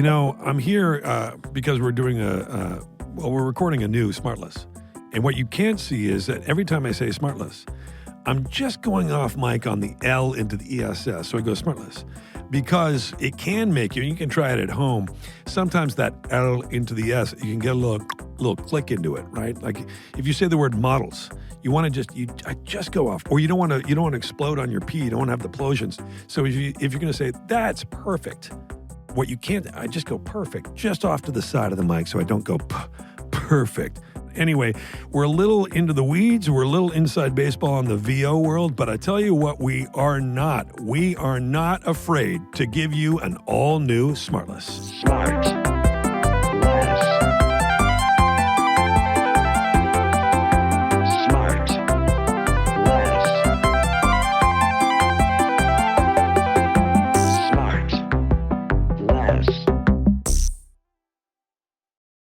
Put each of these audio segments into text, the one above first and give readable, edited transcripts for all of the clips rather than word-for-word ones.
I'm here because we're doing we're recording a new SmartLess. And what you can't see is that every time I say SmartLess, I'm just going off mic on the L into the ESS. So I go SmartLess because it can make you, and you can try it at home. Sometimes that L into the S, you can get a little click into it, right? Like if you say the word models, you want to just go off, or you don't want to explode on your P. You don't want to have the plosions. So if you're going to say that's perfect, what you can't, I just go perfect, just off to the side of the mic, so I don't go perfect. Anyway, we're a little into the weeds. We're a little inside baseball in the VO world, but I tell you what, we are not. We are not afraid to give you an all-new SmartLess. SmartLess.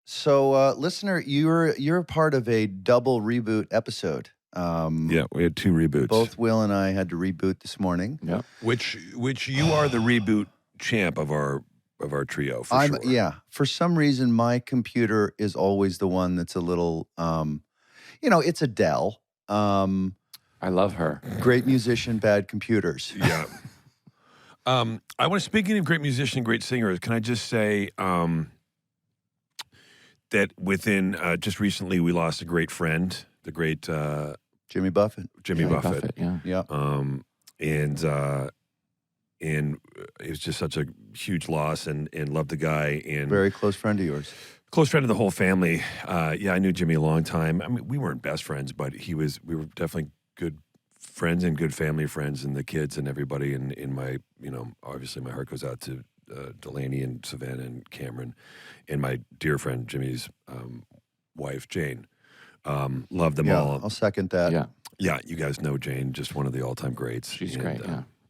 So, listener, you're a part of a double reboot episode. Yeah, we had two reboots. Both Will and I had to reboot this morning. Yeah, which you are the reboot champ of our trio for sure. Yeah, for some reason my computer is always the one that's a little, it's a Dell. I love her. Great musician, bad computers. Yeah. I want to, speaking of great musician, great singers, can I just say that within just recently we lost a great friend, the great Jimmy Buffett. Jimmy Buffett. Yeah. And it was just such a huge loss, and loved the guy, and very close friend of yours. Close friend of the whole family. Yeah, I knew Jimmy a long time. I mean, we weren't best friends, but we were definitely good friends and good family friends, and the kids and everybody. And in my, obviously my heart goes out to Delaney and Savannah and Cameron and my dear friend Jimmy's wife, Jane. Love them all. I'll second that. Yeah, you guys know Jane, just one of the all-time greats. She's great,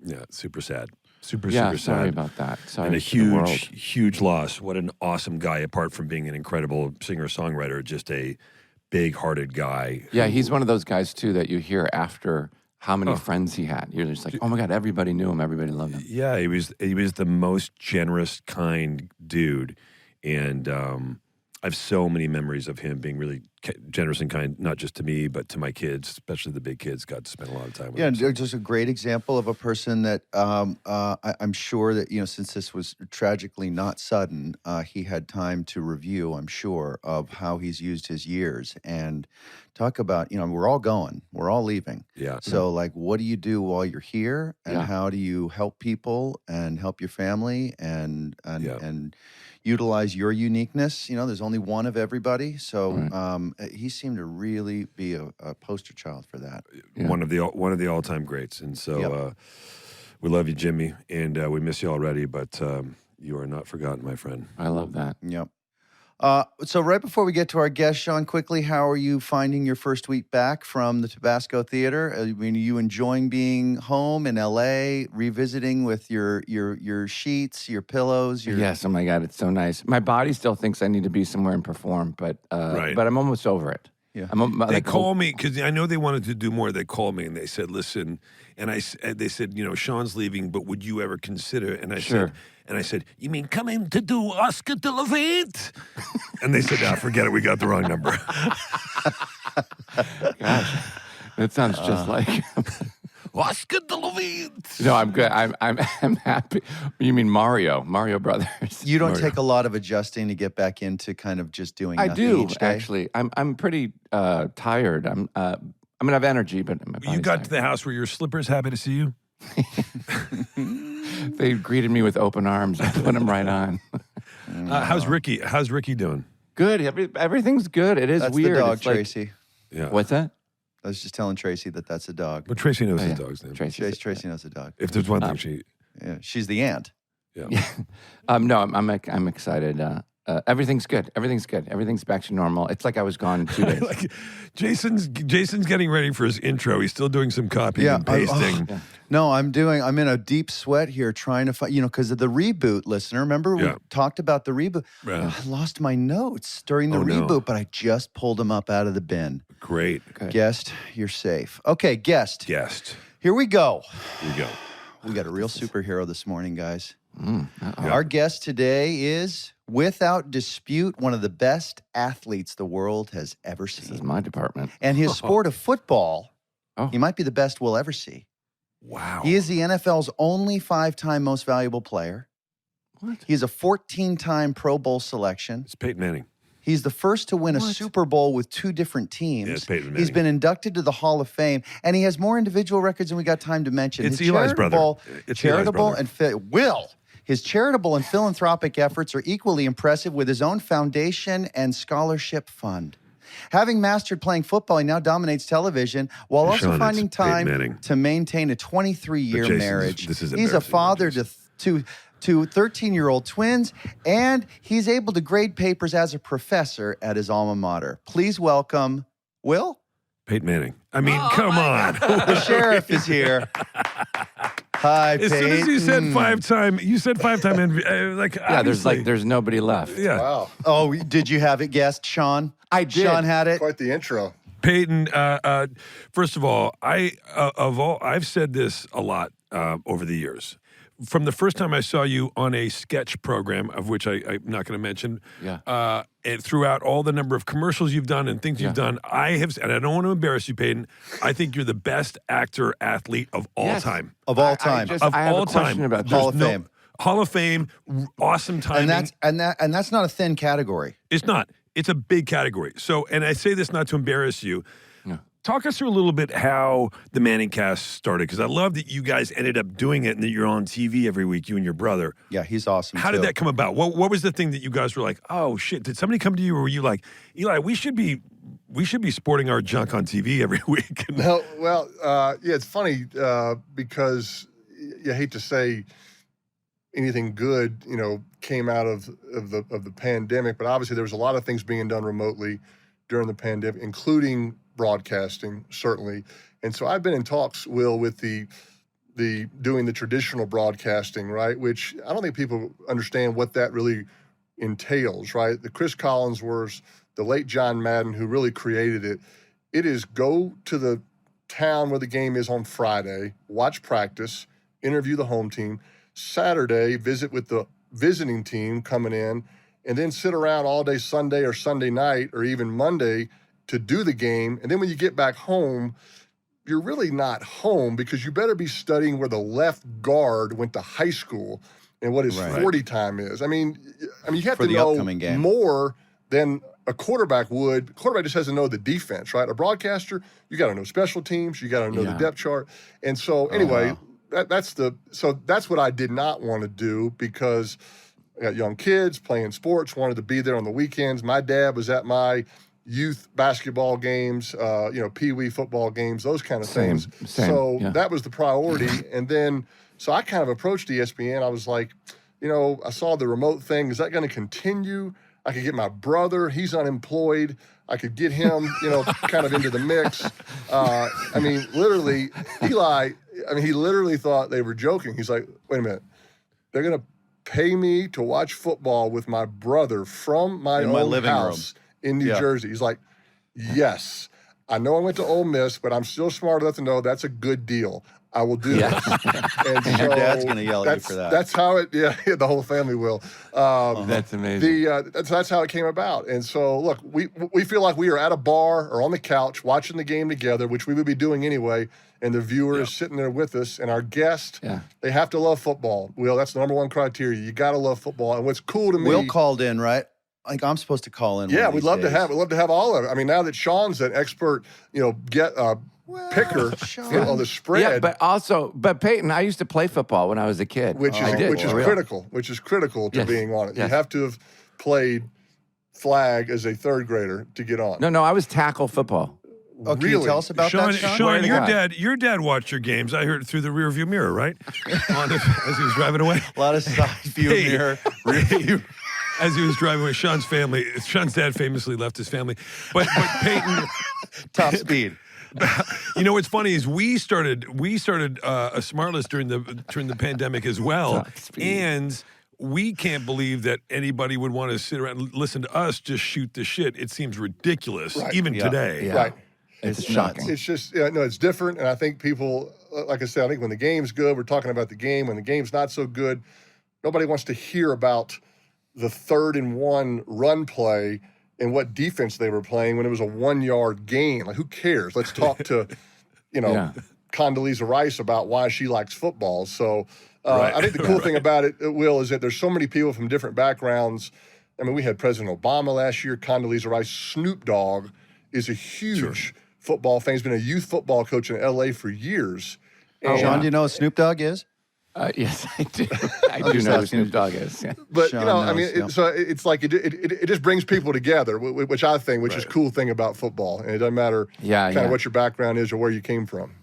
Yeah, super sad. Super sorry sad. About that. Sorry, and a huge loss. What an awesome guy, apart from being an incredible singer-songwriter, just a big-hearted guy. Yeah, he's one of those guys, too, that you hear after how many friends he had. You're just like, oh, my God, everybody knew him. Everybody loved him. Yeah, he was the most generous, kind dude. And I have so many memories of him being really generous and kind, not just to me, but to my kids, especially the big kids. Got to spend a lot of time with him. Yeah, just a great example of a person that I'm sure that, since this was tragically not sudden, he had time to review, I'm sure, of how he's used his years and talk about, we're all going, we're all leaving. Yeah. So, what do you do while you're here, and how do you help people and help your family and utilize your uniqueness? There's only one of everybody. So he seemed to really be a poster child for that. Yeah. One of the all-time greats. And so we love you, Jimmy, and we miss you already, but you are not forgotten, my friend. I love that. Yep. So right before we get to our guest, Sean, quickly, how are you finding your first week back from the Tabasco Theater? I mean, are you enjoying being home in L.A., revisiting with your sheets, your pillows? Yes, oh my God, it's so nice. My body still thinks I need to be somewhere and perform, but I'm almost over it. Yeah. They call me, because I know they wanted to do more. They called me and they said, listen, and they said, Sean's leaving, but would you ever consider? And I said, you mean coming to do Oscar de la Vida? And they said, forget it, we got the wrong number. Gosh, that sounds just like Oscar de la Vida. No, I'm good. I'm happy. You mean Mario Brothers? You don't take a lot of adjusting to get back into kind of just doing nothing each day? Actually. I'm pretty tired. I have energy, but my body's You got tired. to the house where your slippers happy to see you? They greeted me with open arms. I put them right on. How's Ricky? How's Ricky doing? Good. Everything's good. It is That's weird. the dog, it's Tracy. Yeah. What's that? I was just telling Tracy that's a dog. But Tracy knows his dog's name. Tracy knows the dog. If there's one thing she's the aunt. Yeah. No, I'm excited. Everything's good. Everything's good. Everything's back to normal. It's like I was gone 2 days. Jason's getting ready for his intro. He's still doing some copying and pasting. No, I'm in a deep sweat here trying to find, because of the reboot, listener. Remember we talked about the reboot? Yeah. I lost my notes during the reboot, but I just pulled them up out of the bin. Great. Guest, you're safe. Okay, guest. Guest. Here we go. Here we go. We got a real superhero this morning, guys. Uh-oh. Our guest today is, without dispute, one of the best athletes the world has ever This is seen. my department. And his sport of football, Oh. he might be the best we'll ever see. Wow. He is the NFL's only 5-time most valuable player. What? He's a 14-time Pro Bowl selection. It's Peyton Manning. He's the first to win a What? Super Bowl with 2 different teams. Yeah, it's Peyton Manning. He's been inducted to the Hall of Fame, and he has more individual records than we got time to mention. It's His Eli's brother. charitable- It's Eli's charitable brother. His charitable and philanthropic efforts are equally impressive with his own foundation and scholarship fund. Having mastered playing football, he now dominates television while also Sean, it's finding Peyton time Manning. to maintain a 23-year But Jason, marriage. this is He's a embarrassing, father Jason. to 13-year-old twins, and he's able to grade papers as a professor at his alma mater. Please welcome Will. Peyton Manning. I mean, come on. The sheriff is here. Hi, As soon as you said 5-time, like, Yeah, obviously. there's nobody left. Yeah. Wow, Oh, did you have it guessed, Sean? I did. Sean had it. quite the intro. Peyton, first of all, I've said this a lot over the years. From the first time I saw you on a sketch program, of which I'm not going to mention, Yeah. and throughout all the number of commercials you've done and things you've done, and I don't want to embarrass you, Peyton, I think you're the best actor, athlete of all Yes. time. Of all time. Of I have all a question time. about Hall this. of Fame. Hall of Fame, awesome timing. And that's not a thin category. It's not. It's a big category. So, and I say this not to embarrass you. Yeah. Talk us through a little bit how the Manning cast started, because I love that you guys ended up doing it and that you're on TV every week, you and your brother. Yeah, he's awesome. How did that come about? What was the thing that you guys were like, oh shit, did somebody come to you, or were you like, Eli, we should be sporting our junk on TV every week? No, well, yeah, it's funny because you hate to say anything good, came out of the pandemic, but obviously there was a lot of things being done remotely during the pandemic, including broadcasting, certainly. And so I've been in talks, Will, with the doing the traditional broadcasting, right? Which I don't think people understand what that really entails, right? The Chris Collinsworths, the late John Madden, who really created it. It is go to the town where the game is on Friday, watch practice, interview the home team. Saturday, visit with the visiting team coming in, and then sit around all day Sunday or Sunday night or even Monday to do the game. And then when you get back home, you're really not home because you better be studying where the left guard went to high school and what his 40 time is. I mean, you have For to the know upcoming game. more than a quarterback would. Quarterback just has to know the defense, right? A broadcaster, you got to know special teams, you got to know the depth chart. And so anyway, that's what I did not want to do because I got young kids playing sports, wanted to be there on the weekends. My dad was at my youth basketball games, pee-wee football games, those kind of things. So that was the priority. And then, so I kind of approached ESPN. I was like, I saw the remote thing. Is that going to continue? I could get my brother. He's unemployed. I could get him, kind of into the mix. Literally, Eli, he literally thought they were joking. He's like, wait a minute. They're going to pay me to watch football with my brother from my own living house in New Jersey. He's like, yes, I know I went to Ole Miss, but I'm still smart enough to know that's a good deal. I will do that. And so Your dad's going to yell at you for that. That's how it, the whole family will. That's amazing. That's how it came about. And so, look, we feel like we are at a bar or on the couch watching the game together, which we would be doing anyway, and the viewer is sitting there with us, and our guest, they have to love football. Will, that's the number one criteria. You got to love football. And what's cool to me. Will called in, right? Like I'm supposed to call in. Yeah, we'd love to have all of it. I mean, now that Sean's an expert, picker on the spread. Yeah, but Peyton, I used to play football when I was a kid. Which is critical to being on it. You have to have played flag as a third grader to get on. No, I was tackle football. Oh, can you tell us about that, Sean? Sean, your dad watched your games. I heard through the rearview mirror, right? As he was driving away. A lot of side view mirror. Rear view. As he was driving away, Sean's dad famously left his family. But Peyton, top speed. What's funny is we started a SmartLess during the pandemic as well, and we can't believe that anybody would want to sit around and listen to us just shoot the shit. It seems ridiculous, even today. Right. It's It's shocking. nuts. It's just, no, it's different. And I think people, like I said, I think when the game's good, we're talking about the game. When the game's not so good, nobody wants to hear about the 3rd and 1 run play and what defense they were playing when it was a 1-yard gain. Like, who cares? Let's talk to, Condoleezza Rice about why she likes football. So I think the cool thing about it, Will, is that there's so many people from different backgrounds. I mean, we had President Obama last year, Condoleezza Rice. Snoop Dogg is a huge football fan. He's been a youth football coach in L.A. for years. Sean, do you know what Snoop Dogg is? Yes, I do. I do know who Snoop Dogg is. Yeah. But, Sean I knows, mean, so it's like it just brings people together, which I think, which is a cool thing about football. And it doesn't matter kind of what your background is or where you came from.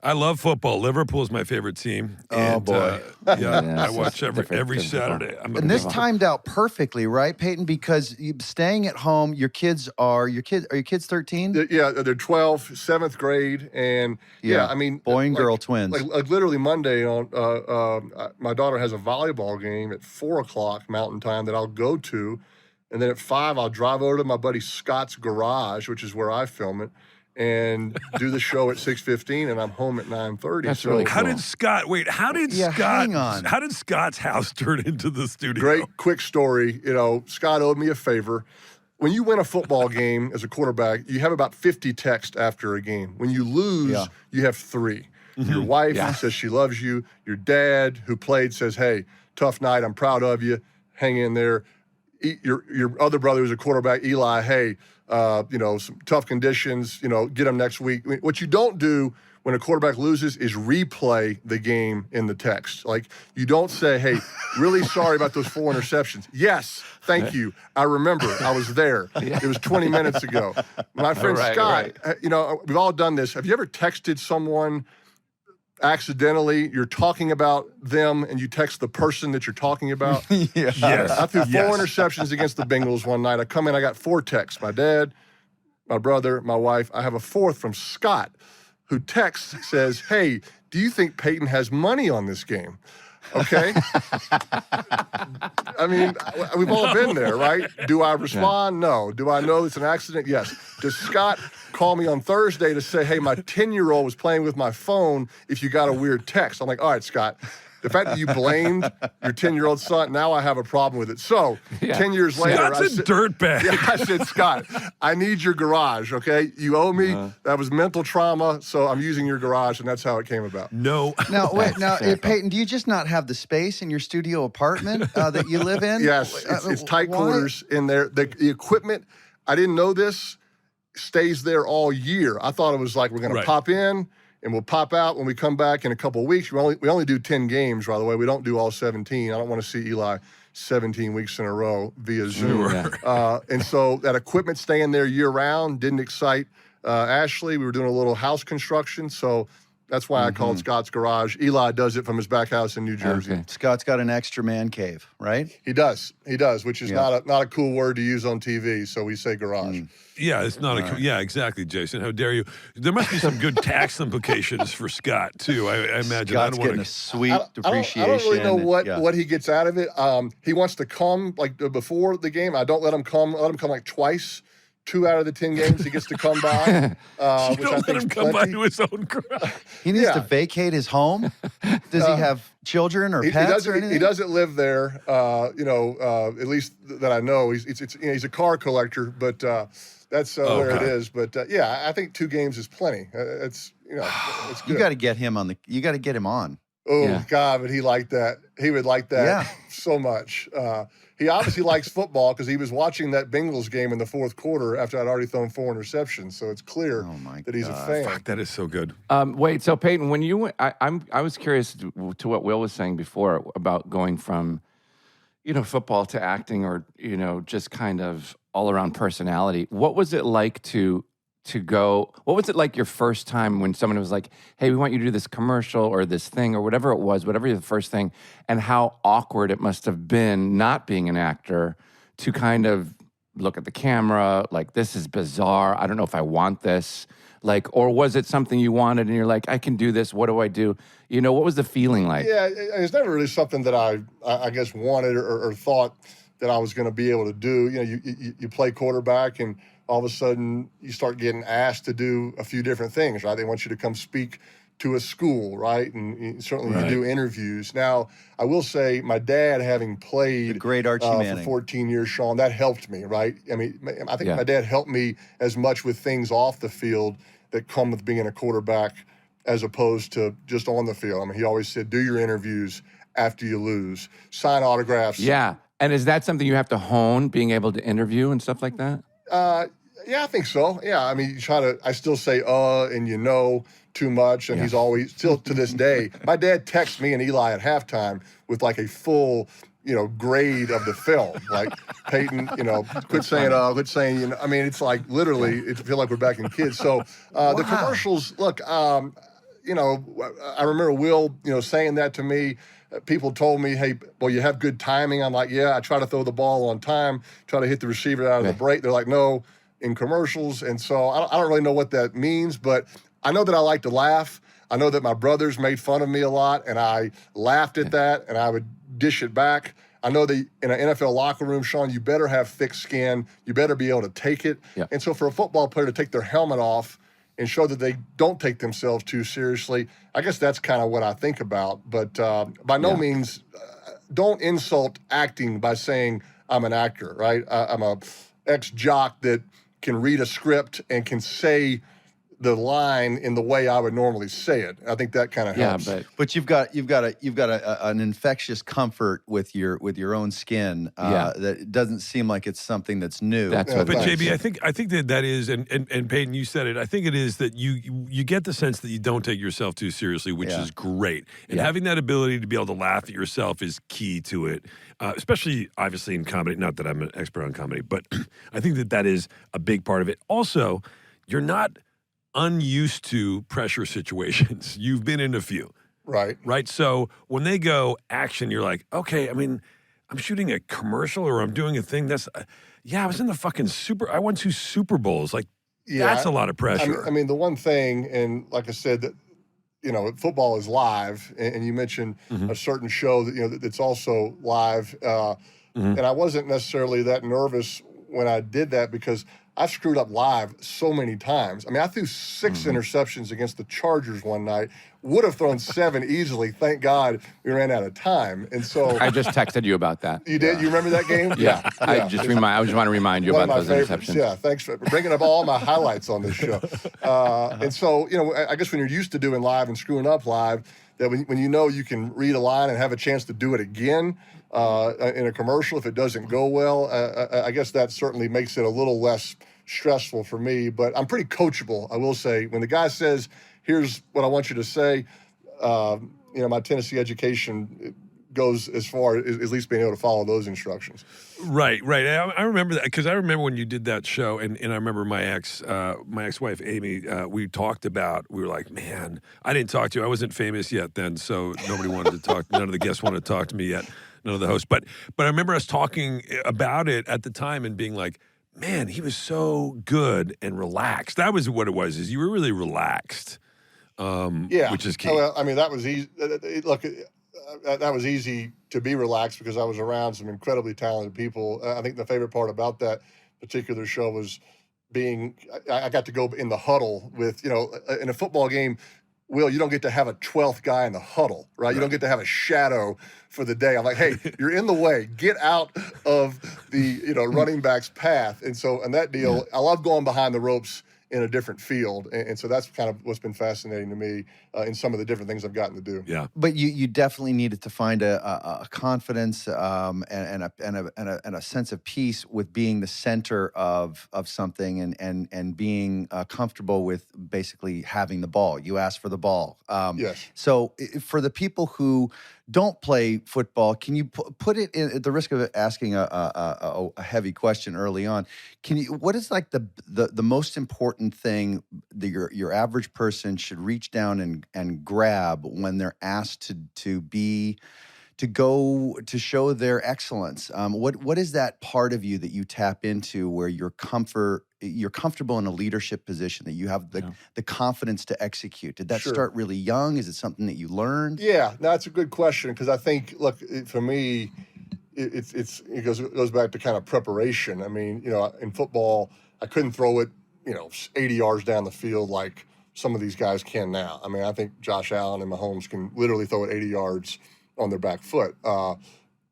I love football. Liverpool is my favorite team. Oh, boy. I watch every Saturday. And this timed out perfectly, right, Peyton? Because staying at home, your kids are your 13? Yeah, they're 12, 7th grade, and I mean, boy and girl twins. Like literally Monday on, my daughter has a volleyball game at 4:00 Mountain Time that I'll go to, and then at 5 I'll drive over to my buddy Scott's garage, which is where I film it, and do the show at 6:15, and I'm home at 9:30. That's so really cool. How did Scott? Wait, how did Scott? hang on. How did Scott's house turn into the studio? Great quick story. Scott owed me a favor. When you win a football game as a quarterback, you have about 50 texts after a game. When you lose, you have 3. Your wife says she loves you. Your dad, who played, says, "Hey, tough night. I'm proud of you. Hang in there." Your other brother who's a quarterback, Eli, "Hey, some tough conditions, get them next week." I mean, what you don't do when a quarterback loses is replay the game in the text. Like, you don't say, "Hey, really sorry about those 4 interceptions." "Yes, thank you. I remember. I was there. It was 20 minutes ago." My friend Scott, we've all done this. Have you ever texted someone accidentally? You're talking about them and you text the person that you're talking about? Yes. I threw 4 interceptions against the Bengals one night. I come in, I got 4 texts. My dad, my brother, my wife. I have a 4th from Scott, who texts, says, "Hey, do you think Peyton has money on this game?" Okay? I mean, we've all been there, right? Do I respond? No. Do I know it's an accident? Yes. Does Scott call me on Thursday to say, "Hey, my 10-year-old was playing with my phone if you got a weird text"? I'm like, "All right, Scott. The fact that you blamed your 10-year-old son, now I have a problem with it." So 10 years later, Scott's a dirtbag. Yeah, I said, "Scott, I need your garage, okay? You owe me. That was mental trauma, so I'm using your garage," and that's how it came about. No. Now, wait, Peyton, do you just not have the space in your studio apartment that you live in? Yes, it's tight quarters in there. The equipment, I didn't know this, stays there all year. I thought it was like we're going to pop in and we'll pop out when we come back in a couple of weeks. We only do 10 games, by the way. We don't do all 17. I don't want to see Eli 17 weeks in a row via Zoom. And so that equipment staying there year-round didn't excite Ashley. We were doing a little house construction, so that's why I called Scott's garage. Eli does it from his back house in New Jersey. Okay. Scott's got an extra man cave, right? He does, which is not a cool word to use on TV, so we say garage. Yeah, it's not exactly, Jason. How dare you? There must be some good tax implications for Scott, too, I imagine. Scott's getting a sweet depreciation. I don't really know what he gets out of it. He wants to come, like, before the game. I don't let him come. I let him come, like, twice. 2 out of the 10 games he gets to come by. You don't let him come by to his own garage. He needs to vacate his home? Does he have children or pets or anything? He doesn't live there, at least that I know. He's a car collector, but that's where it is. But, I think 2 games is plenty. It's good. You got to get him on you got to get him on. Oh, God, but he liked that. He would like that so much. He obviously likes football because he was watching that Bengals game in the 4th quarter after I'd already thrown 4 interceptions. So it's clear that he's a fan. Fuck, that is so good. Wait, so Peyton, when you went, I was curious to what Will was saying before about going from, football to acting or, just kind of all around personality. What was it like to go? What was it like your first time when someone was like, "Hey, we want you to do this commercial or this thing," or whatever it was, whatever the first thing, and how awkward it must have been not being an actor to kind of look at the camera like, "This is bizarre. I don't know if I want this." Like, or was it something you wanted and you're like, "I can do this. What do I do?" What was the feeling like? Yeah, it's never really something that I guess wanted or thought that I was going to be able to do. You play quarterback, and all of a sudden you start getting asked to do a few different things, right? They want you to come speak to a school, right? And certainly you do interviews. Now, I will say my dad, having played the great Archie Manning for 14 years, Sean, that helped me, right? I mean, I think my dad helped me as much with things off the field that come with being a quarterback as opposed to just on the field. I mean, he always said, do your interviews after you lose, sign autographs. Yeah. And is that something you have to hone, being able to interview and stuff like that? Yeah, I think so. Yeah, I mean, I still say, and too much. And he's always, still to this day, my dad texts me and Eli at halftime with like a full, grade of the film. Like, Peyton, quit saying, I mean, it's like literally, it feels like we're back in kids. So the commercials, look, I remember Will, saying that to me. People told me, hey, well, you have good timing. I'm like, yeah, I try to throw the ball on time, try to hit the receiver out of the break. They're like, no, in commercials. And so I don't really know what that means, but I know that I like to laugh. I know that my brothers made fun of me a lot, and I laughed at that, and I would dish it back. I know that in an NFL locker room, Sean, you better have thick skin. You better be able to take it. Yeah. And so for a football player to take their helmet off and show that they don't take themselves too seriously, I guess that's kind of what I think about. But by no means, don't insult acting by saying I'm an actor, right? I'm a ex-jock that can read a script and can say the line in the way I would normally say it. I think that kind of helps. But you've got an infectious comfort with your own skin that doesn't seem like it's something that's new. But JB, I think that is, and Peyton, you said it. I think it is that you get the sense that you don't take yourself too seriously, which is great. And having that ability to be able to laugh at yourself is key to it, especially obviously in comedy. Not that I'm an expert on comedy, but I think that is a big part of it. Also, you're not unused to pressure situations. You've been in a few. Right. So when they go action, you're like, okay, I mean, I'm shooting a commercial or I'm doing a thing that's, I was in the fucking I won 2 Super Bowls. Like, that's a lot of pressure. I mean, the one thing, and like I said, that, football is live, and you mentioned a certain show that, that's also live. And I wasn't necessarily that nervous when I did that because I've screwed up live so many times. I mean, I threw 6 interceptions against the Chargers one night. Would have thrown 7 easily. Thank God we ran out of time. And so I just texted you about that. You did? You remember that game? Yeah. I just want to remind you about those interceptions. Yeah, thanks for bringing up all my highlights on this show. And so, I guess when you're used to doing live and screwing up live, that when you can read a line and have a chance to do it again in a commercial if it doesn't go well, I guess that certainly makes it a little less stressful for me. But I'm pretty coachable, I will say. When the guy says, here's what I want you to say, my Tennessee education goes as far as at least being able to follow those instructions. Right. I remember that because I remember when you did that show, and I remember my ex-wife Amy. We were like, man, I didn't talk to you. I wasn't famous yet then, so nobody wanted to talk. None of the guests wanted to talk to me yet. None of the hosts. But I remember us talking about it at the time and being like, man, he was so good and relaxed. That was what it was. Is you were really relaxed. Which is key. Well, I mean, that was easy. Look, that was easy to be relaxed because I was around some incredibly talented people. I think the favorite part about that particular show was I got to go in the huddle with, in a football game, Will, you don't get to have a 12th guy in the huddle, right? You don't get to have a shadow for the day. I'm like, hey, you're in the way. Get out of the, running back's path. And so, in that deal, I love going behind the ropes in a different field. And so that's kind of what's been fascinating to me in some of the different things I've gotten to do. Yeah. But you definitely needed to find a confidence and a sense of peace with being the center of something and being comfortable with basically having the ball. You asked for the ball. Yes. So for the people who don't play football, can you put it in, at the risk of asking a heavy question early on? What is like the most important thing that your average person should reach down and grab when they're asked to go to show their excellence? What is that part of you that you tap into where you're comfortable in a leadership position, that you have the confidence to execute? Did that start really young? Is it something that you learned? Yeah, no, that's a good question because I think, look, for me, it goes back to kind of preparation. I mean, in football, I couldn't throw it, 80 yards down the field like some of these guys can now. I mean, I think Josh Allen and Mahomes can literally throw it 80 yards on their back foot.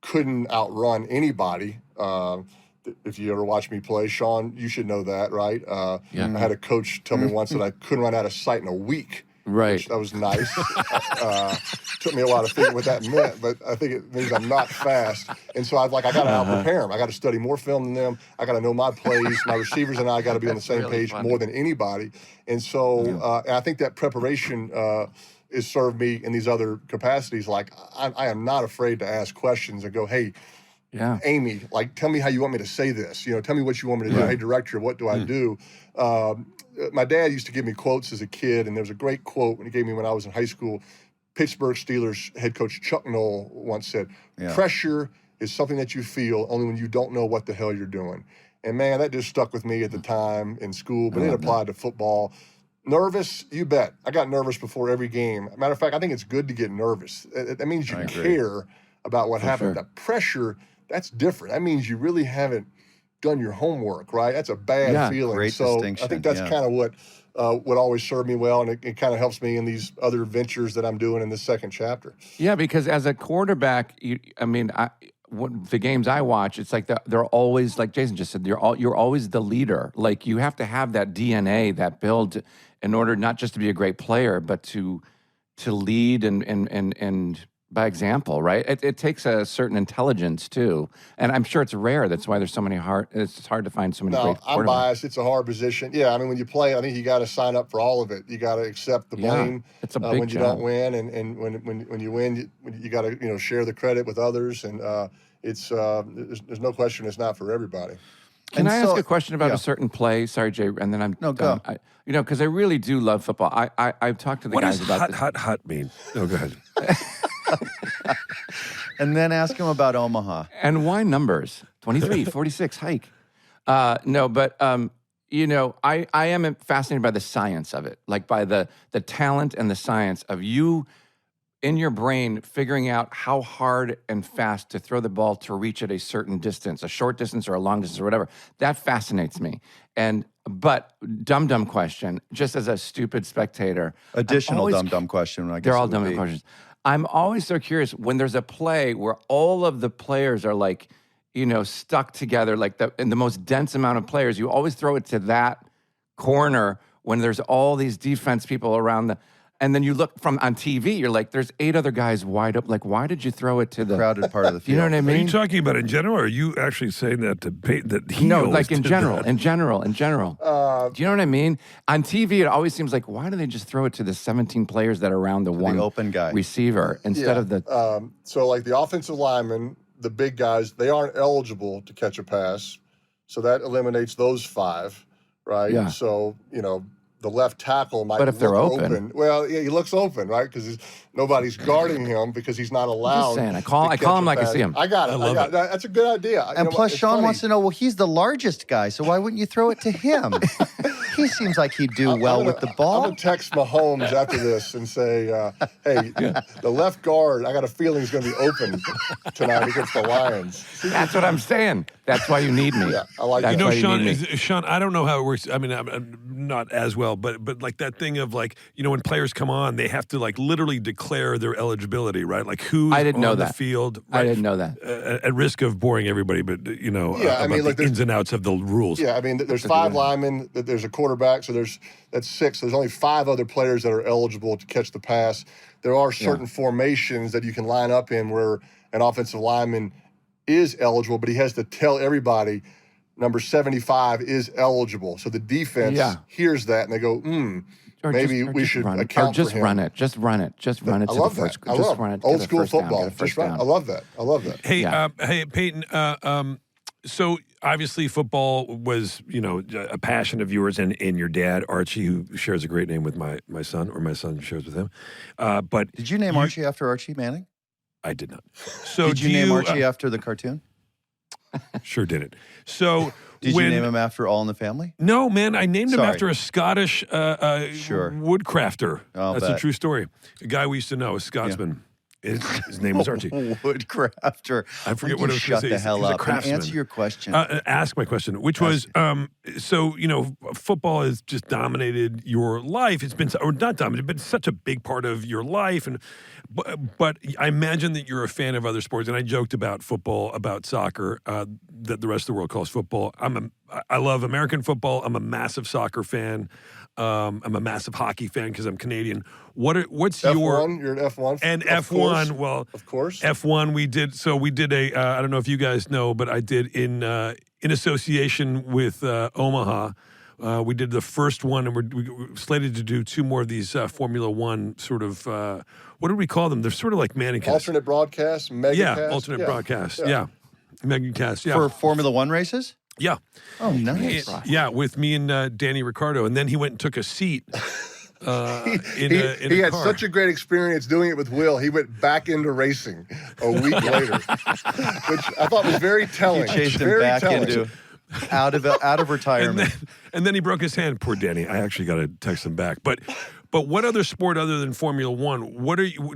Couldn't outrun anybody. If you ever watch me play, Sean, you should know that, right? I had a coach tell me once that I couldn't run out of sight in a week. Right. That was nice. Took me a while to figure what that meant, but I think it means I'm not fast. And so I got to out-prepare them. I got to study more film than them. I got to know my plays. My receivers and I got to be on the same page more than anybody. And so and I think that preparation has served me in these other capacities. Like, I am not afraid to ask questions and go, hey, Amy, like, tell me how you want me to say this. Tell me what you want me to do. Hey, director, what do I do? My dad used to give me quotes as a kid, and there was a great quote when he gave me when I was in high school. Pittsburgh Steelers head coach Chuck Noll once said, pressure is something that you feel only when you don't know what the hell you're doing. And, man, that just stuck with me at the time in school, but it applied to football. Nervous? You bet. I got nervous before every game. Matter of fact, I think it's good to get nervous. That means you care about what happened. That pressure, that's different. That means you really haven't done your homework, right? That's a bad feeling. Great so distinction. I think that's kind of what always served me well, and it kind of helps me in these other ventures that I'm doing in the second chapter. Yeah, because as a quarterback, the games I watch, it's like they're always, like Jason just said, you're always the leader. Like, you have to have that DNA, that build, in order not just to be a great player, but to lead and by example, right? It takes a certain intelligence too, and I'm sure it's rare. That's why there's so many it's hard to find so many great quarterbacks. I'm biased. It's a hard position. Yeah, I mean, when you play, I think you got to sign up for all of it. You got to accept the blame it's a big when you don't win, and when you win, you got to share the credit with others. And it's there's no question it's not for everybody. Can I ask a question about a certain play? Sorry, Jay, and then I'm done. Go. Because I really do love football. I've talked to the guys about What does hut mean? Oh, go ahead. And then ask him about Omaha. And why numbers? 23, 46, hike. I am fascinated by the science of it, like by the talent and the science of you in your brain figuring out how hard and fast to throw the ball to reach at a certain distance, a short distance or a long distance or whatever. That fascinates me. But dumb question, just as a stupid spectator. Additional dumb question. I guess they're all dumb questions. I'm always so curious when there's a play where all of the players are like, stuck together, like in the most dense amount of players. You always throw it to that corner when there's all these defense people around and then you look on TV, you're like, there's 8 other guys wide up. Like, why did you throw it to the crowded part of the field? You know what I mean? Are you talking about in general, or are you actually saying that to Peyton, that he No, like in did general, that? in general. Do you know what I mean? On TV, it always seems like, why do they just throw it to the 17 players that are around the one open guy receiver instead of the... So like the offensive linemen, the big guys, they aren't eligible to catch a pass. So that eliminates those 5, right? Yeah. So, the left tackle might But if they're look open. Well, yeah, he looks open, right? Because nobody's guarding him because he's not allowed. Just saying. I call him like I see him. I got it. That's a good idea. And plus, Sean wants to know, well, he's the largest guy, so why wouldn't you throw it to him? He seems like he'd do well with the ball. I'm going to text Mahomes after this and say, hey, the left guard, I got a feeling he's going to be open tonight against the Lions. That's what I'm saying. That's why you need me. Yeah, I like That's that. why Sean, I don't know how it works. I mean, I'm not as well, but like that thing of like, when players come on, they have to like literally declare their eligibility, right? Like who's on the field. Right? I didn't know that. At risk of boring everybody, but about the ins and outs of the rules. Yeah, I mean, there's 5 linemen. There's a quarterback, so that's 6. There's only 5 other players that are eligible to catch the pass. There are certain formations that you can line up in where an offensive lineman is eligible, but he has to tell everybody number 75 is eligible. So the defense hears that and they go, maybe we should account for him. Just run it to the first. I love run it. Old school football. Just run. I love that. Hey, hey, Peyton. So obviously, football was a passion of yours and your dad Archie, who shares a great name with my son, or my son shares with him. But did you name Archie after Archie Manning? I did not. So did you name Archie after the cartoon? Sure didn't. So did you name him after All in the Family? No, man. I named him after a Scottish woodcrafter. I'll That's bet. a true story. A guy we used to know, a Scotsman. His name was Archie. Woodcrafter. I forget what I was Shut going the to say. hell He's a up and craftsman. answer your question. Ask my question, which was, so, you know, football has just dominated your life. It's been, or not dominated, but such a big part of your life. And but I imagine that you're a fan of other sports. And I joked about football, about soccer, that the rest of the world calls football. I love American football. I'm a massive soccer fan. I'm a massive hockey fan because I'm Canadian. What's F1, you're an F1 and of F1? Course. Well, of course. F1. We did a. I don't know if you guys know, but I did in association with Omaha. We did the first one, and we're slated to do 2 more of these Formula One sort of. What do we call them? They're sort of like Manning alternate broadcast, megacast. Yeah, alternate broadcast. Yeah, megacast. Yeah, For Formula One races? Yeah. Oh, nice. Yeah, with me and Danny Ricciardo, and then he went and took a seat. He had car. such a great experience doing it with Will. He went back into racing a week later, which I thought was very telling. You chased him very back telling. into out of retirement. And then he broke his hand. Poor Danny. I actually got to text him back. But what other sport other than Formula One?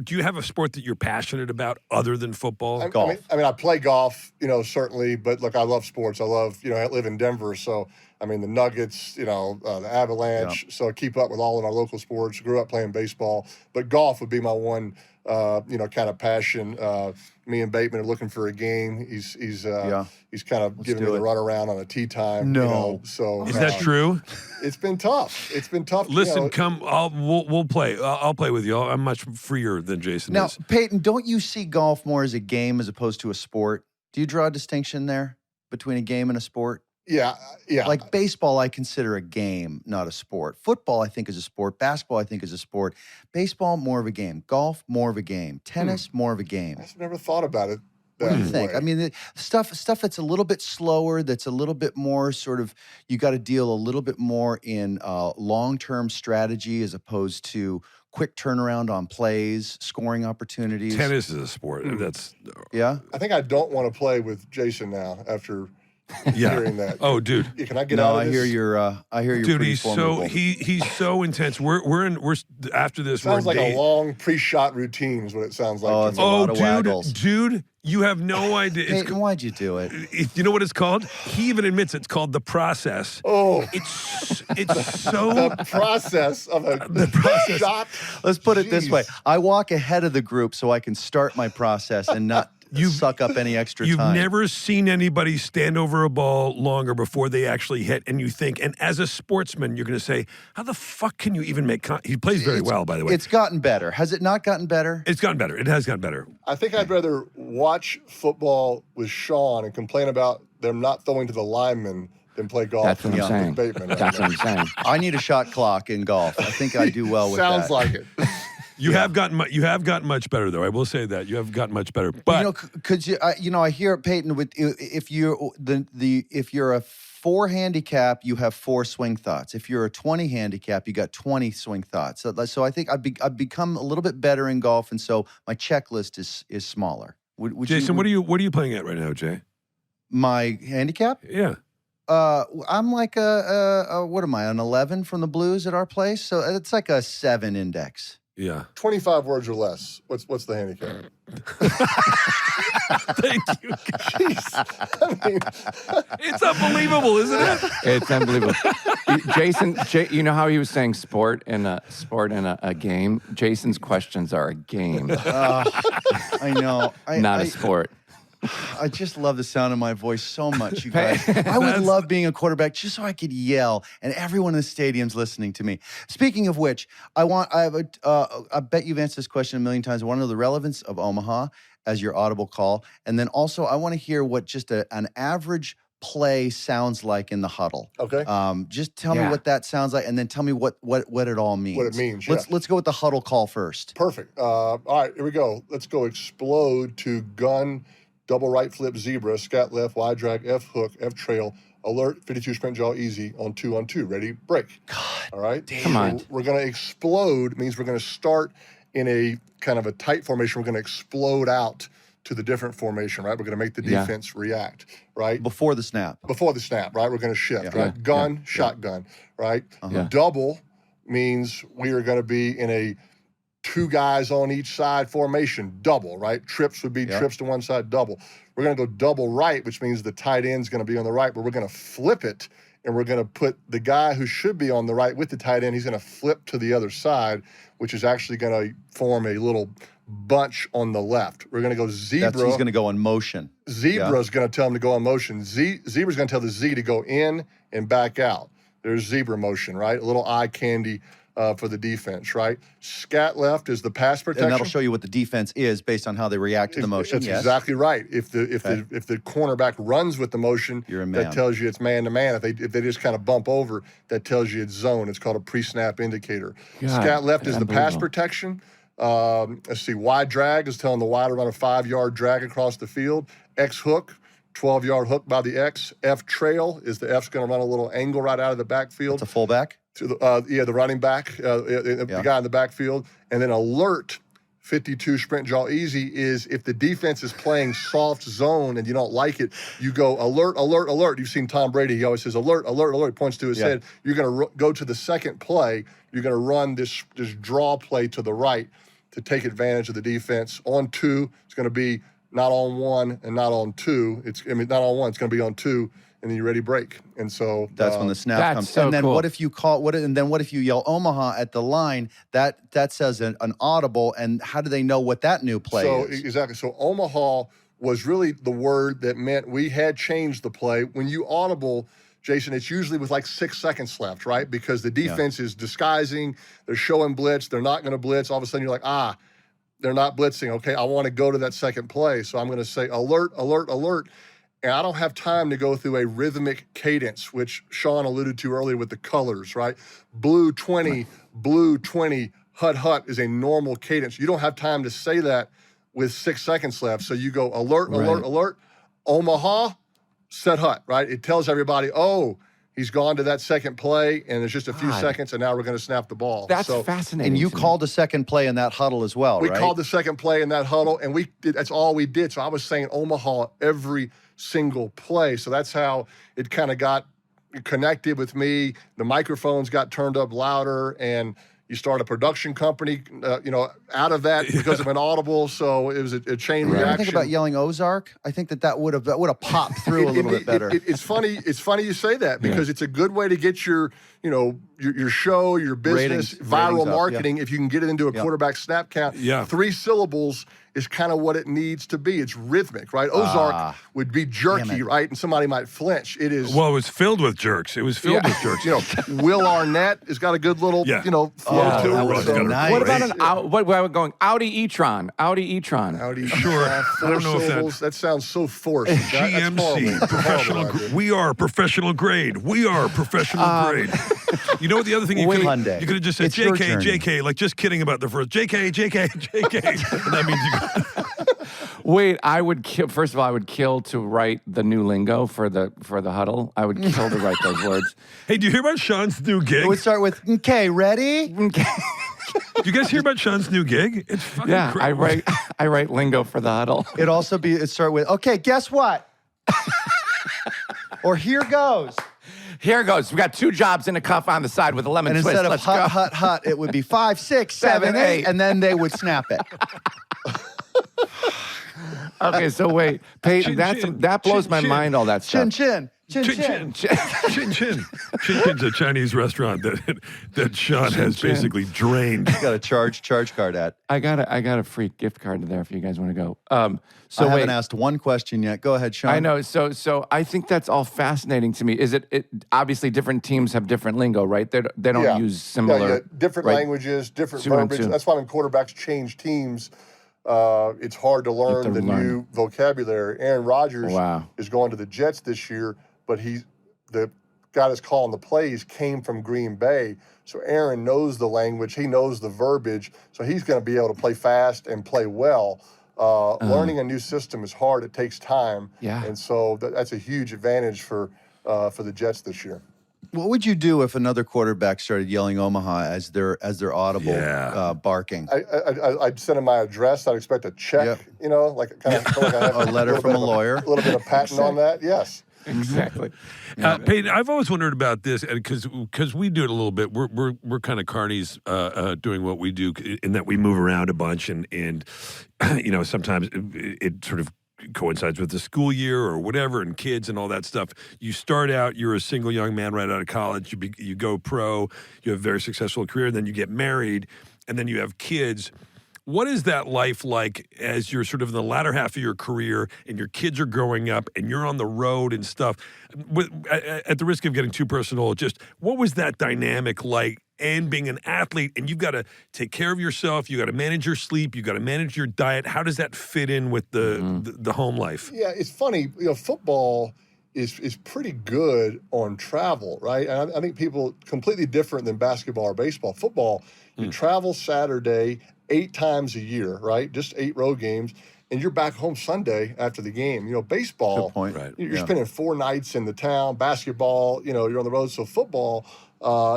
Do you have a sport that you're passionate about other than football? Golf. I mean, I play golf, certainly. But look, I love sports. I love, I live in Denver, so I mean the Nuggets, the Avalanche. Yeah. So I keep up with all of our local sports. Grew up playing baseball, but golf would be my one, kind of passion. Me and Bateman are looking for a game. He's kind of giving me the runaround on a tee time. No. So Is that true? It's been tough. It's been tough. Listen, come. We'll play. I'll play with you. I'm much freer than Jason Now, is. Peyton, don't you see golf more as a game as opposed to a sport? Do you draw a distinction there between a game and a sport? Yeah. Like baseball, I consider a game, not a sport. Football, I think, is a sport. Basketball, I think, is a sport. Baseball, more of a game. Golf, more of a game. Tennis, more of a game. I've never thought about it. What do you think? way. I mean, the stuff that's a little bit slower, that's a little bit more sort of, you got to deal a little bit more in long-term strategy as opposed to quick turnaround on plays, scoring opportunities. Tennis is a sport. That's Yeah? I think I don't want to play with Jason now after hearing that. Oh, dude. Yeah, can I get out No, of this? I hear you're Dude, pretty he's formidable. he's so intense. We're after this. Sounds we're like in a long pre-shot routine is what it sounds like. Oh, to it's me. a lot of waggles. dude, you have no idea. Peyton, why'd you do it? You know what it's called? He even admits it's called the process. Oh, It's so the process of a shot. Let's put it this Jeez. way. I walk ahead of the group so I can start my process and not suck up any extra You've time. never seen anybody stand over a ball longer before they actually hit, and you think, and as a sportsman, you're going to say, how the fuck can you even make he plays very well, by the way. It's gotten better. Has it not gotten better? It's gotten better. It has gotten better. I think I'd rather watch football with Sean and complain about them not throwing to the linemen than play golf. That's what I'm with saying. Bateman right That's now. what I'm saying. I need a shot clock in golf. I think I do well with Sounds that. like it. You have gotten much better, though. I will say that you have gotten much better. But could you? I hear Peyton with if you're a 4 handicap, you have 4 swing thoughts. If you're a 20 handicap, you got 20 swing thoughts. So I think I've become a little bit better in golf, and so my checklist is smaller. Would Jason, what are you playing at right now, Jay? My handicap? Yeah. I'm like what am I, an 11 from the Blues at our place? So it's like a 7 index. Yeah. 25 words or less. What's the handicap? Thank you. Jeez. I mean, It's unbelievable, isn't it? It's unbelievable. Jason, you know how he was saying sport in a game? Jason's questions are a game, I know. not a sport. I just love the sound of my voice so much, you guys. I would love being a quarterback just so I could yell and everyone in the stadium's listening to me. Speaking of which, I bet you've answered this question a million times. I want to know the relevance of Omaha as your audible call. And then also I want to hear what just an average play sounds like in the huddle. Okay. Just tell me what that sounds like and then tell me what it all means. What it means, Let's go with the huddle call first. Perfect. All right, here we go. Let's go explode to gun, double right flip zebra, scat left, wide drag, F hook, F trail, alert, 52 sprint jaw easy on 2-on-2. Ready, break. God. All right. damn. Come on. So we're going to explode means we're going to start in a kind of a tight formation. We're going to explode out to the different formation, right? We're going to make the defense react, right? Before the snap. Before the snap, right? We're going to shift, Yeah. right? Gun, shotgun, right? Yeah. Double means we are going to be in a 2 guys on each side formation, double, right? Trips would be trips to one side, double. We're going to go double right, which means the tight end's going to be on the right, but we're going to flip it, and we're going to put the guy who should be on the right with the tight end, he's going to flip to the other side, which is actually going to form a little bunch on the left. We're going to go zebra. He's going to go in motion. Zebra's going to tell him to go in motion. Zebra's going to tell the Z to go in and back out. There's zebra motion, right? A little eye candy for the defense, right? Scat left is the pass protection. And that'll show you what the defense is based on how they react to the motion. That's exactly right. If the cornerback runs with the motion, that tells you it's man to man. If they just kind of bump over, that tells you it's zone. It's called a pre-snap indicator. Scat left is the pass protection. Let's see. Wide drag is telling the wide to run a 5-yard drag across the field. X hook, 12-yard hook by the X. F trail is the F's going to run a little angle right out of the backfield. It's a fullback. To the running back, the guy in the backfield. And then alert, 52 sprint jaw easy is if the defense is playing soft zone and you don't like it, you go alert, alert, alert. You've seen Tom Brady. He always says alert, alert, alert. He points to his head. You're going to go to the second play. You're going to run this draw play to the right to take advantage of the defense. On 2, it's going to be not on 1 and not on 2. Not on 1. It's going to be on 2. And then you're ready to break. And so that's when the snap comes. So and then cool. what if you what if you yell Omaha at the line? That says an audible. And how do they know what that new play is? Exactly. So Omaha was really the word that meant we had changed the play. When you audible, Jason, it's usually with like 6 seconds left, right? Because the defense is disguising, they're showing blitz, they're not going to blitz. All of a sudden you're like, they're not blitzing. Okay, I want to go to that second play. So I'm going to say alert, alert, alert. And I don't have time to go through a rhythmic cadence, which Sean alluded to earlier with the colors, right? Blue 20, hut, hut is a normal cadence. You don't have time to say that with 6 seconds left. So you go alert, alert, alert, Omaha, set hut, right? It tells everybody, he's gone to that second play, and there's just a few seconds, and now we're going to snap the ball. That's fascinating. And you called a second play in that huddle as well, right? We called the second play in that huddle, and that's all we did. So I was saying Omaha every single play. So that's how it kind of got connected with me. The microphones got turned up louder, and you start a production company, out of that because of an audible. So it was a chain reaction. I think about yelling Ozark. I think that would have popped through a little bit better. It's funny. It's funny you say that because it's a good way to get your show, your business, viral marketing. If you can get it into a quarterback snap count, 3 syllables is kind of what it needs to be. It's rhythmic, right? Ozark would be jerky, right? And somebody might flinch. It is. Well, it was filled with jerks. It was filled with jerks. Will Arnett has got a good little, flow to it. So nice. What about what we're going? Audi e-tron. Audi e-tron. Audi. Sure. I don't know if that sounds so forced. GMC, professional. We are professional grade. We are professional grade. You know what the other thing you could have just said, It's your JK, journey. JK, like just kidding about the first JK, JK, JK. And that means you. Wait, I would kill. First of all, I would kill to write the new lingo for the huddle. I would kill to write those words. Hey, do you hear about Sean's new gig? It would start with, okay, ready? Do you guys hear about Sean's new gig? It's fucking crazy. I write lingo for the huddle. It'd start with, okay, guess what? Or here goes. Here goes. We got 2 jobs in a cuff on the side with a lemon And twist. instead of Let's hut, go. hut, hut, it would be 5, 6, 7, 8, and then they would snap it. Okay, so wait, Peyton, Chin, that blows my chin, mind. All that stuff. Chin, chin. Chin, chin. Chin Chin. Chin Chin's a Chinese restaurant that Sean has basically drained. You got a charge card at. I got a free gift card there if you guys want to go. So I haven't asked one question yet. Go ahead, Sean. I know. So I think that's all fascinating to me. Is it obviously different teams have different lingo, right? They don't use similar different languages, different verbiage. That's why when quarterbacks change teams, it's hard to learn the new vocabulary. Aaron Rodgers is going to the Jets this year, but the guy that's calling the plays came from Green Bay. So Aaron knows the language. He knows the verbiage. So he's going to be able to play fast and play well. Learning a new system is hard. It takes time. Yeah. And so that's a huge advantage for the Jets this year. What would you do if another quarterback started yelling Omaha as their audible barking? I'd send him my address. I'd expect a check, like kind of like I have a letter from a lawyer. A little bit of patent on that. Yes. Exactly. Peyton, I've always wondered about this, because we do it a little bit. We're kind of carnies doing what we do, in that we move around a bunch, and sometimes it sort of coincides with the school year or whatever, and kids and all that stuff. You start out, you're a single young man right out of college. You go pro. You have a very successful career, and then you get married, and then you have kids. What is that life like as you're sort of in the latter half of your career and your kids are growing up and you're on the road and stuff? At the risk of getting too personal, just what was that dynamic like? And being an athlete, and you've got to take care of yourself, you got to manage your sleep, you got to manage your diet. How does that fit in with the home life? Yeah, it's funny. Football is pretty good on travel, right? And I think people completely different than basketball or baseball. Football, you travel Saturday 8 times a year, right? Just 8 road games, and you're back home Sunday after the game. Baseball, Good point. Right. You're spending 4 nights in the town. Basketball, you're on the road. So football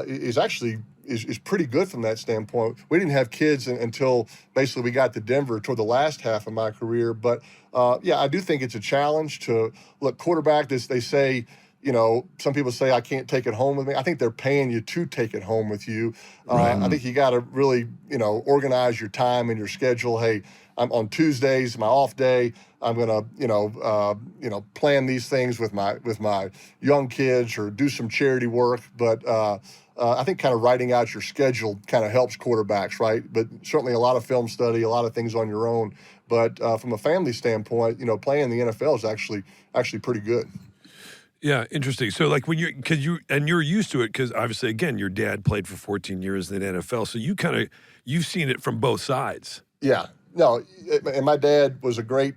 is actually is pretty good from that standpoint. We didn't have kids until basically we got to Denver toward the last half of my career. But I do think it's a challenge to look quarterback. They say, some people say I can't take it home with me. I think they're paying you to take it home with you. I think you got to really, organize your time and your schedule. Hey, I'm on Tuesdays, my off day. I'm gonna, plan these things with my young kids or do some charity work. But I think kind of writing out your schedule kind of helps quarterbacks, right? But certainly a lot of film study, a lot of things on your own. But from a family standpoint, playing in the NFL is actually pretty good. Yeah, interesting. So, like when you're used to it, because obviously, again, your dad played for 14 years in the NFL, so you've seen it from both sides. Yeah, no, and my dad was a great.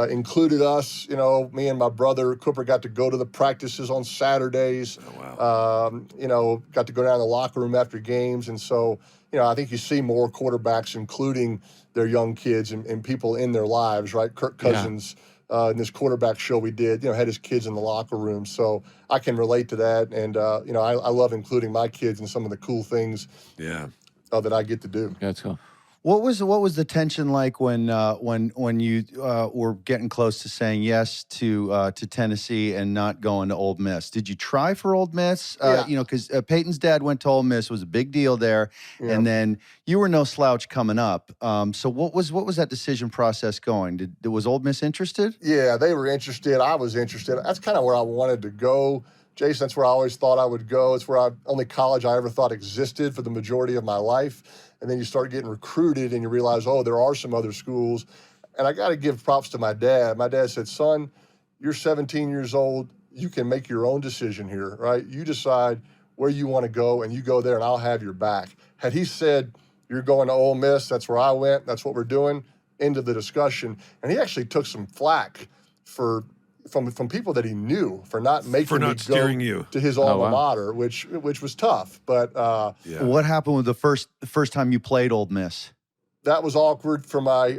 Included us, me and my brother Cooper got to go to the practices on Saturdays. Oh, wow. Got to go down to the locker room after games. And so, I think you see more quarterbacks including their young kids and people in their lives, right? Kirk Cousins, in this quarterback show we did, had his kids in the locker room. So I can relate to that. And, I love including my kids in some of the cool things that I get to do. That's cool. What was the tension like when you were getting close to saying yes to Tennessee and not going to Ole Miss? Did you try for Ole Miss? Because Peyton's dad went to Ole Miss, was a big deal there, and then you were no slouch coming up. So what was that decision process going? Was Ole Miss interested? Yeah, they were interested. I was interested. That's kind of where I wanted to go. Jason, that's where I always thought I would go. It's where only college I ever thought existed for the majority of my life. And then you start getting recruited and you realize, there are some other schools. And I got to give props to my dad. My dad said, son, you're 17 years old. You can make your own decision here, right? You decide where you want to go and you go there and I'll have your back. Had he said, you're going to Ole Miss, that's where I went, that's what we're doing, end of the discussion. And he actually took some flack from people that he knew for not steering me you go to his alma mater, which was tough. But what happened with the first time you played Ole Miss? That was awkward for my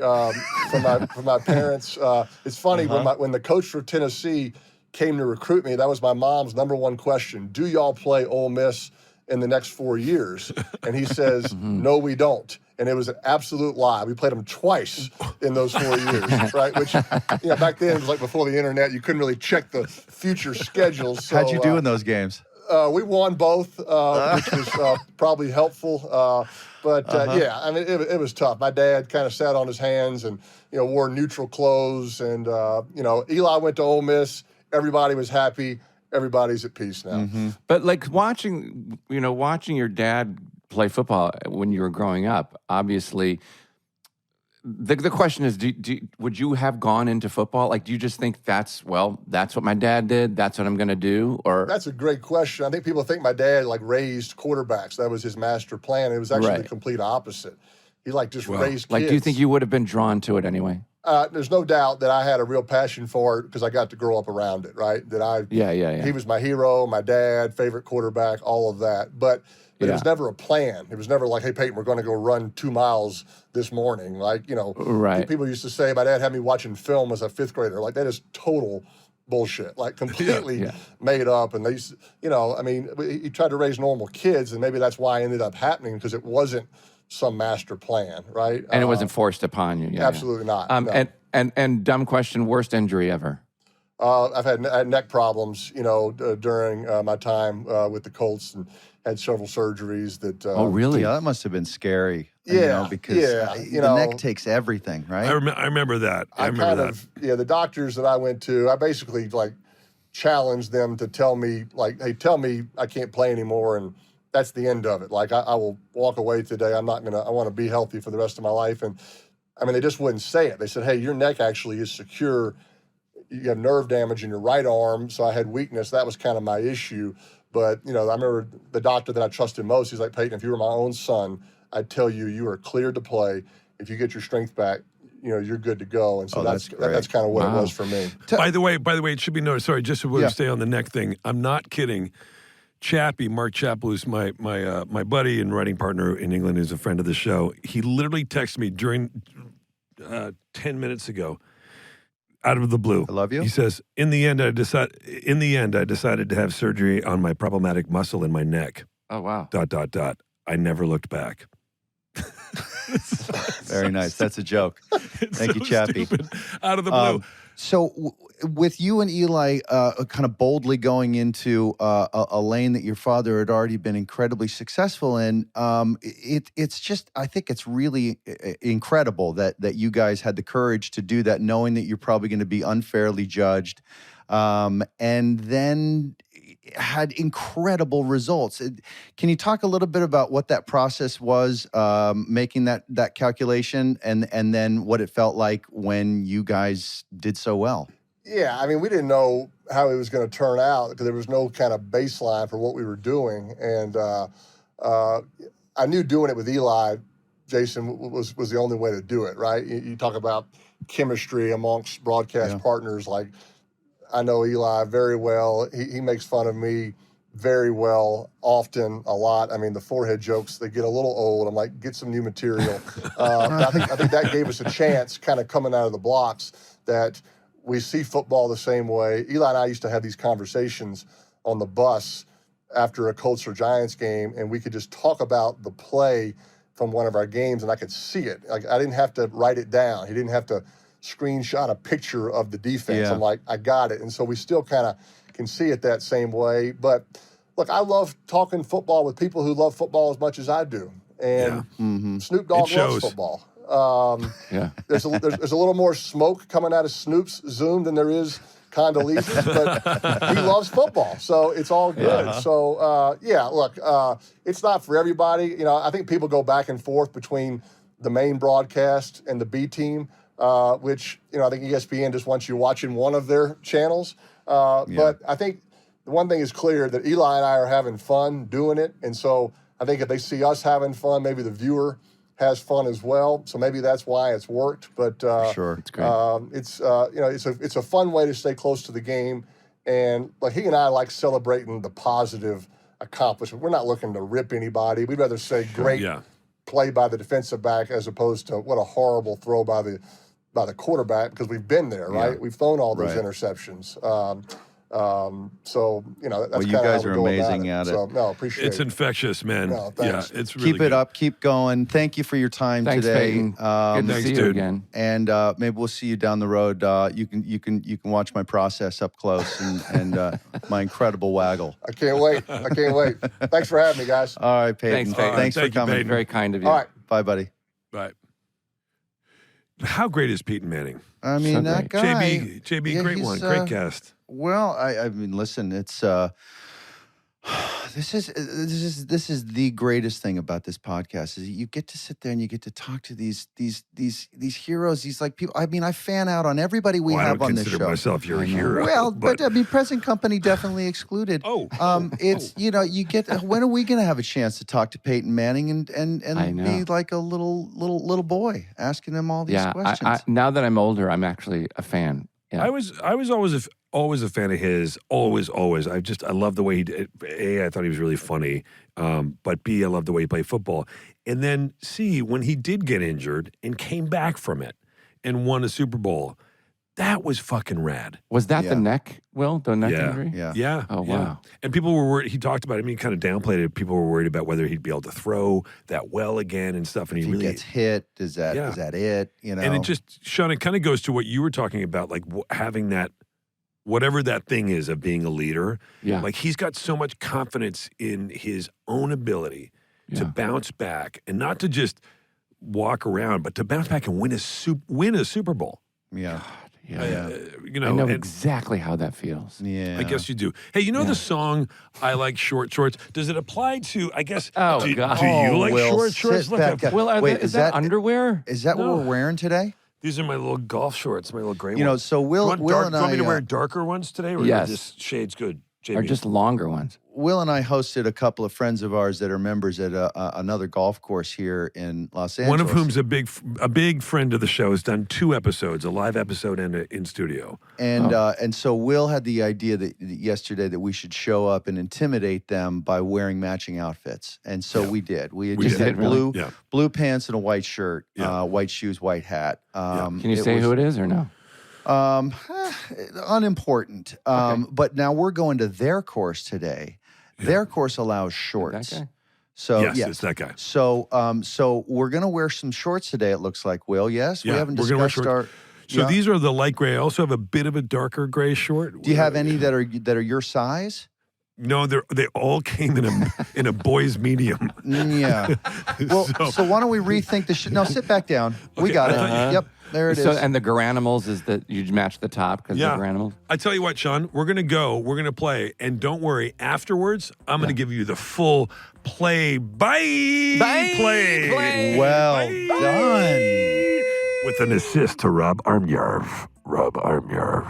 for my parents. It's funny when the coach for Tennessee came to recruit me. That was my mom's number one question: do y'all play Ole Miss in the next 4 years? And he says, no, we don't. And it was an absolute lie. We played them twice in those 4 years, right? Which, back then, it was like before the internet. You couldn't really check the future schedules. So, how'd you do in those games? We won both, which was probably helpful. But it was tough. My dad kind of sat on his hands and, wore neutral clothes. And, Eli went to Ole Miss. Everybody was happy. Everybody's at peace now. Mm-hmm. But like watching your dad play football when you were growing up, obviously, the question is, would you have gone into football? Like, do you just think that's what my dad did, that's what I'm going to do? Or that's a great question. I think people think my dad raised quarterbacks. That was his master plan. It was actually the complete opposite. He raised kids. Like, do you think you would have been drawn to it anyway? There's no doubt that I had a real passion for it because I got to grow up around it, right? He was my hero, my dad, favorite quarterback, all of that. But it was never a plan. It was never like, hey, Peyton, we're going to go run 2 miles this morning. People used to say my dad had me watching film as a 5th grader. Like, that is total bullshit, completely made up. And they used to, he tried to raise normal kids, and maybe that's why it ended up happening because it wasn't some master plan, right? And it wasn't forced upon you. Absolutely not. No. And dumb question, worst injury ever? I've had neck problems, during my time with the Colts, and had several surgeries that. Oh, really? Yeah, that must have been scary. Yeah, because the neck takes everything, right? I remember that. I remember that. The doctors that I went to, I basically challenged them to tell me, hey, tell me I can't play anymore, and that's the end of it. I will walk away today. I want to be healthy for the rest of my life. And I mean, they just wouldn't say it. They said, hey, your neck actually is secure. You have nerve damage in your right arm. So I had weakness. That was kind of my issue. But, I remember the doctor that I trusted most, he's like, Peyton, if you were my own son, I'd tell you, you are cleared to play. If you get your strength back, you're good to go. And so that's kind of what it was for me. By the way, it should be noted, sorry, just to stay on the neck thing, I'm not kidding. Chappie, Mark Chappell, who's my buddy and writing partner in England, who's a friend of the show, he literally texted me during 10 mints ago, out of the blue. I love you. He says, in the end, I decided to have surgery on my problematic muscle in my neck. Oh, wow. ... I never looked back. Very nice. That's a joke. Thank you, Chappie. Stupid. Out of the blue. So with you and Eli kind of boldly going into a lane that your father had already been incredibly successful in, it's just, I think it's really incredible that you guys had the courage to do that, knowing that you're probably going to be unfairly judged, and then had incredible results. Can you talk a little bit about what that process was, making that calculation, and then what it felt like when you guys did so well? Yeah, I mean, we didn't know how it was going to turn out because there was no kind of baseline for what we were doing. And I knew doing it with Eli, Jason, was the only way to do it, right? You talk about chemistry amongst broadcast partners. I know Eli very well. He makes fun of me very well, often, a lot. I mean, the forehead jokes, they get a little old. I'm like, get some new material. I think that gave us a chance kind of coming out of the blocks that we see football the same way. Eli and I used to have these conversations on the bus after a Colts or Giants game, and we could just talk about the play from one of our games, and I could see it. I didn't have to write it down. He didn't have to screenshot a picture of the defense. I'm like, I got it. And so we still kind of can see it that same way. But look, I love talking football with people who love football as much as I do. And Snoop Dogg loves football. There's a little more smoke coming out of Snoop's Zoom than there is Condoleezza's, but he loves football, so it's all good. So look, it's not for everybody. I think people go back and forth between the main broadcast and the B team, which I think ESPN just wants you watching one of their channels. But I think the one thing is clear that Eli and I are having fun doing it, and so I think if they see us having fun, maybe the viewer has fun as well. So maybe that's why it's worked. But sure, it's great. It's a fun way to stay close to the game, and he and I like celebrating the positive accomplishment. We're not looking to rip anybody. We'd rather say great play by the defensive back as opposed to what a horrible throw by the quarterback, because we've been there, right? We've thrown all those interceptions. So that's you guys are amazing at it. So appreciate it. It's infectious, man. No, thanks. It's really keep it up, keep going. Thank you for your time today. Peyton. Good to see you again. And maybe we'll see you down the road. You can watch my process up close and my incredible waggle. I can't wait. Thanks for having me, guys. All right, Peyton. Thanks, Peyton. Thanks for Thank you, coming. Peyton. Very kind of you. All right. Bye, buddy. Right. How great is Peyton Manning? I mean, So that great. guy. JB, great one, great cast. Well, I mean, listen, it's this is the greatest thing about this podcast is you get to sit there and you get to talk to these heroes, these people. I mean, I fan out on everybody we have on this show. I don't consider myself your hero. Well, but I mean, present company definitely excluded. It's you get. When are we going to have a chance to talk to Peyton Manning and be like a little boy asking him all these questions? Now that I'm older, I'm actually a fan. Yeah. I was always a fan of his. Always. I love the way he did. A, I thought he was really funny. But B, I love the way he played football. And then C, when he did get injured and came back from it and won a Super Bowl, that was fucking rad. Was that the neck, Will? The neck injury? Yeah. Oh, wow. And people were worried. He talked about it. I mean, he kind of downplayed it. People were worried about whether he'd be able to throw that well again and stuff. And if he really gets hit, is that it? And it just, Sean, it kind of goes to what you were talking about, like having that whatever that thing is of being a leader. Yeah. Like he's got so much confidence in his own ability to bounce back and not to just walk around, but to bounce back and win a Super Bowl. Yeah. You know, I know exactly how that feels. Yeah. I guess you do. Hey, you know the song "I Like Short Shorts"? Does it apply to? I guess. Oh, do, God. do you like Will, short shorts? sit Look back up. up. Well, Wait, is that underwear? Is that what we're wearing today? These are my little golf shorts, my little gray ones. You know, so Will do you want and me to I, wear darker ones today, or Yes. just shades good? Or JB? just longer ones? Will and I hosted a couple of friends of ours that are members at another golf course here in Los Angeles. One of whom's a big friend of the show, has done 2 episodes, a live episode and in studio. And so Will had the idea that yesterday that we should show up and intimidate them by wearing matching outfits, and so we did. We just did, had really? blue pants and a white shirt, Yeah. white shoes, white hat. Can you say who it is or no? Unimportant. But now we're going to their course today. Their course allows shorts. That guy? So Yes, yes, it's that guy. So we're going to wear some shorts today. It looks like, Will. Yes, we haven't we're gonna wear discussed shorts. So these are the light gray. I also have a bit of a darker gray short. Do you have any that are your size? No, they all came in a boy's medium. Yeah. Well, so why don't we rethink the No, sit back down. We Okay, got I it. thought Yep, there it is. And the Garanimals is that you match the top because Yeah. the Garanimals? I tell you what, Sean, we're going to play, and don't worry, afterwards, I'm going to give you the full play play. Well Bye. done. With an assist to Rob Armyarv. Rob Armyarv.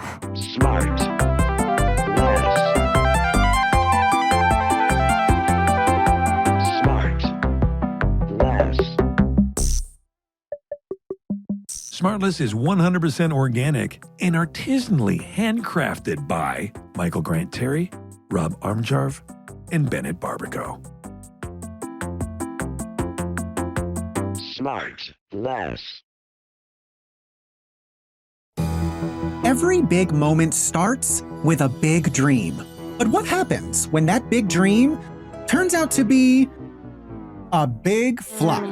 SmartLess is 100% organic and artisanally handcrafted by Michael Grant Terry, Rob Armjarv, and Bennett Barbaco. SmartLess. Every big moment starts with a big dream. But what happens when that big dream turns out to be a big flop?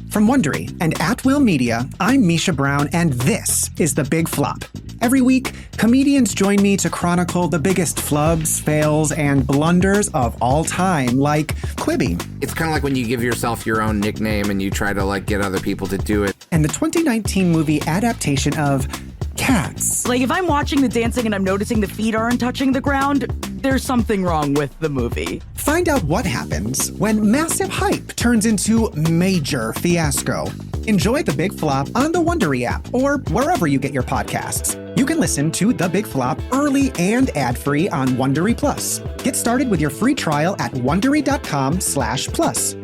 From Wondery and At Will Media, I'm Misha Brown, and this is The Big Flop. Every week, comedians join me to chronicle the biggest flubs, fails, and blunders of all time, like Quibi. It's kind of like when you give yourself your own nickname and you try to get other people to do it. And the 2019 movie adaptation of Cats. Like, if I'm watching the dancing and I'm noticing the feet aren't touching the ground, there's something wrong with the movie. Find out what happens when massive hype turns into major fiasco. Enjoy The Big Flop on the Wondery app or wherever you get your podcasts. You can listen to The Big Flop early and ad-free on Wondery Plus. Get started with your free trial at Wondery.com/plus.